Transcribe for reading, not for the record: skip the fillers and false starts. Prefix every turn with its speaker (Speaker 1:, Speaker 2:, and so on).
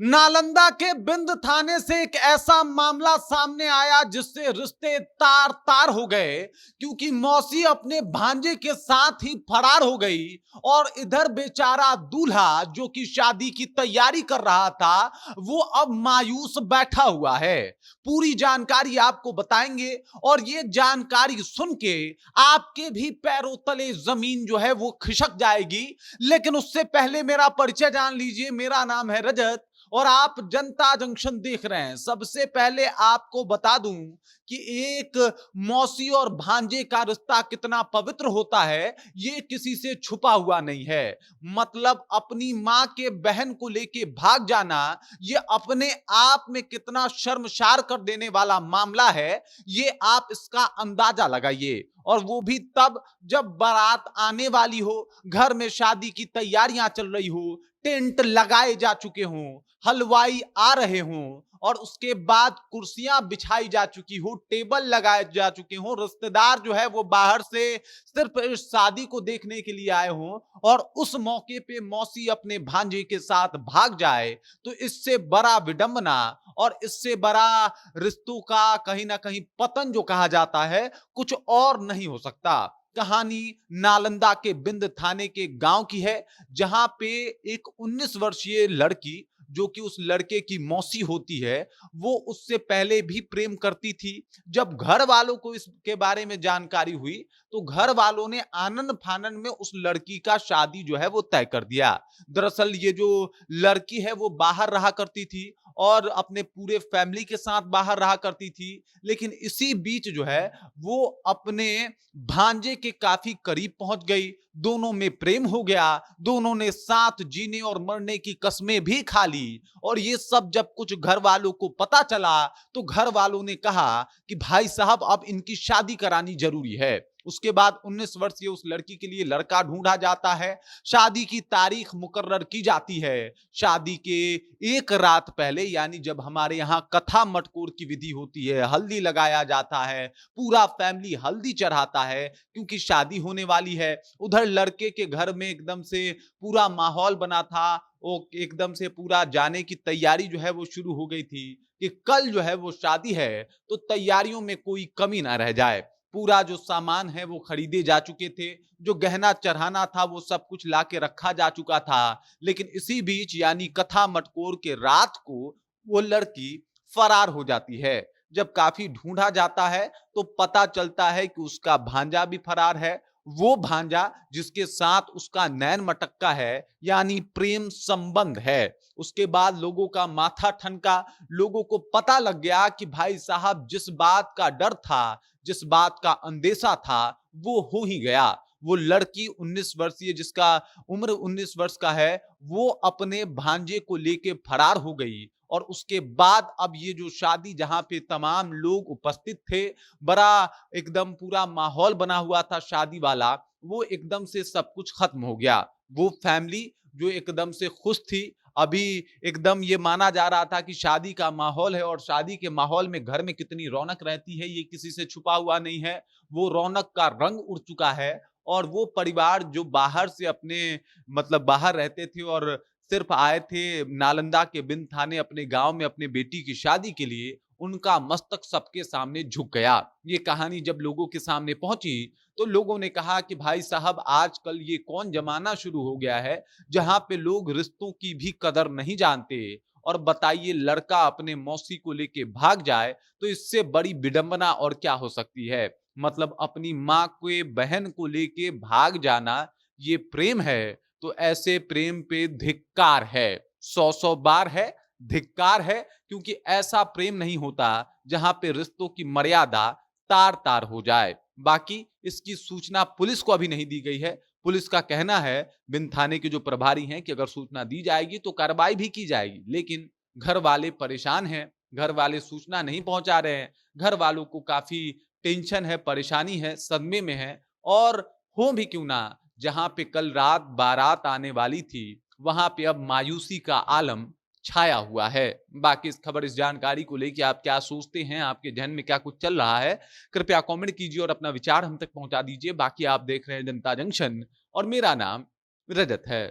Speaker 1: नालंदा के बिंद थाने से एक ऐसा मामला सामने आया जिससे रिश्ते तार तार हो गए, क्योंकि मौसी अपने भांजे के साथ ही फरार हो गई और इधर बेचारा दूल्हा जो कि शादी की तैयारी कर रहा था वो अब मायूस बैठा हुआ है। पूरी जानकारी आपको बताएंगे और ये जानकारी सुन के आपके भी पैरों तले जमीन जो है वो खिसक जाएगी। लेकिन उससे पहले मेरा परिचय जान लीजिए। मेरा नाम है रजत और आप जनता जंक्शन देख रहे हैं। सबसे पहले आपको बता दूं कि एक मौसी और भांजे का रिश्ता कितना पवित्र होता है, ये किसी से छुपा हुआ नहीं है। मतलब अपनी मां के बहन को लेके भाग जाना, ये अपने आप में कितना शर्मसार कर देने वाला मामला है, ये आप इसका अंदाजा लगाइए। और वो भी तब जब बारात आने वाली हो, घर में शादी की तैयारियां चल रही हो, टेंट लगाए जा चुके हों, हलवाई आ रहे हों और उसके बाद कुर्सियां बिछाई जा चुकी हो, टेबल लगाए जा चुके हों, रिश्तेदार जो है वो बाहर से सिर्फ इस शादी को देखने के लिए आए हों और उस मौके पे मौसी अपने भांजे के साथ भाग जाए, तो इससे बड़ा विडंबना और इससे बड़ा रिश्तों का कहीं ना कहीं पतन जो कहा जाता है, कुछ और नहीं हो सकता। कहानी नालंदा के बिंद थाने के गांव की है, जहां पे एक 19 वर्षीय लड़की जो कि उस लड़के की मौसी होती है, वो उससे पहले भी प्रेम करती थी। जब घर वालों को इसके बारे में जानकारी हुई तो घर वालों ने आनन फानन में उस लड़की का शादी जो है वो तय कर दिया। दरअसल ये जो लड़की है वो बाहर रहा करती थी और अपने पूरे फैमिली के साथ बाहर रहा करती थी, लेकिन इसी बीच जो है वो अपने भांजे के काफी करीब पहुंच गई। दोनों में प्रेम हो गया, दोनों ने साथ जीने और मरने की कस्में भी खा ली। और ये सब जब कुछ घर वालों को पता चला तो घर वालों ने कहा कि भाई साहब अब इनकी शादी करानी जरूरी है। उसके बाद 19 वर्षीय उस लड़की के लिए लड़का ढूंढा जाता है, शादी की तारीख मुकर्रर की जाती है। शादी के एक रात पहले, यानी जब हमारे यहाँ कथा मटकोर की विधि होती है, हल्दी लगाया जाता है, पूरा फैमिली हल्दी चढ़ाता है क्योंकि शादी होने वाली है। उधर लड़के के घर में एकदम से पूरा माहौल बना था, वो एकदम से पूरा जाने की तैयारी जो है वो शुरू हो गई थी कि कल जो है वो शादी है तो तैयारियों में कोई कमी ना रह जाए। पूरा जो सामान है वो खरीदे जा चुके थे, जो गहना चढ़ाना था वो सब कुछ लाके रखा जा चुका था। लेकिन इसी बीच यानी कथा मटकोर के रात को वो लड़की फरार हो जाती है। जब काफी ढूंढा जाता है तो पता चलता है कि उसका भांजा भी फरार है। वो भांजा जिसके साथ उसका नैन मटक्का है, यानी प्रेम संबंध है। उसके बाद लोगों का माथा ठनका, लोगों को पता लग गया कि भाई साहब जिस बात का डर था, जिस बात का अंदेशा था, वो हो ही गया। वो लड़की 19 वर्षीय जिसका उम्र 19 वर्ष का है, वो अपने भांजे को लेके फरार हो गई। और उसके बाद अब ये जो शादी जहां पे तमाम लोग उपस्थित थे, बड़ा एकदम पूरा माहौल बना हुआ था शादी वाला, वो एकदम से सब कुछ खत्म हो गया। वो फैमिली जो एकदम से खुश थी, अभी एकदम ये माना जा रहा था कि शादी का माहौल है और शादी के माहौल में घर में कितनी रौनक रहती है ये किसी से छुपा हुआ नहीं है। वो रौनक का रंग उड़ चुका है और वो परिवार जो बाहर से अपने मतलब बाहर रहते थे और सिर्फ आए थे नालंदा के बिंद थाने अपने गांव में अपने बेटी की शादी के लिए, उनका मस्तक सबके सामने झुक गया। ये कहानी जब लोगों के सामने पहुंची तो लोगों ने कहा कि भाई साहब आजकल ये कौन जमाना शुरू हो गया है जहां पे लोग रिश्तों की भी कदर नहीं जानते। और बताइए लड़का अपने मौसी को लेके भाग जाए तो इससे बड़ी विडंबना और क्या हो सकती है। मतलब अपनी माँ के बहन को लेके भाग जाना ये प्रेम है तो ऐसे प्रेम पे धिक्कार है, 100 बार है, धिक्कार है। क्योंकि ऐसा प्रेम नहीं होता जहां पे रिश्तों की मर्यादा तार तार हो जाए। बाकी इसकी सूचना पुलिस को अभी नहीं दी गई है। पुलिस का कहना है, बिन थाने के जो प्रभारी हैं, कि अगर सूचना दी जाएगी तो कार्रवाई भी की जाएगी। लेकिन घर वाले परेशान हैं, घर वाले सूचना नहीं पहुंचा रहे हैं, घर वालों को काफी टेंशन है, परेशानी है, सदमे में है। और हो भी क्यों ना, जहां पे कल रात बारात आने वाली थी वहां पे अब मायूसी का आलम छाया हुआ है। बाकी इस खबर इस जानकारी को लेकर आप क्या सोचते हैं, आपके जहन में क्या कुछ चल रहा है, कृपया कमेंट कीजिए और अपना विचार हम तक पहुंचा दीजिए। बाकी आप देख रहे हैं जनता जंक्शन और मेरा नाम रजत है।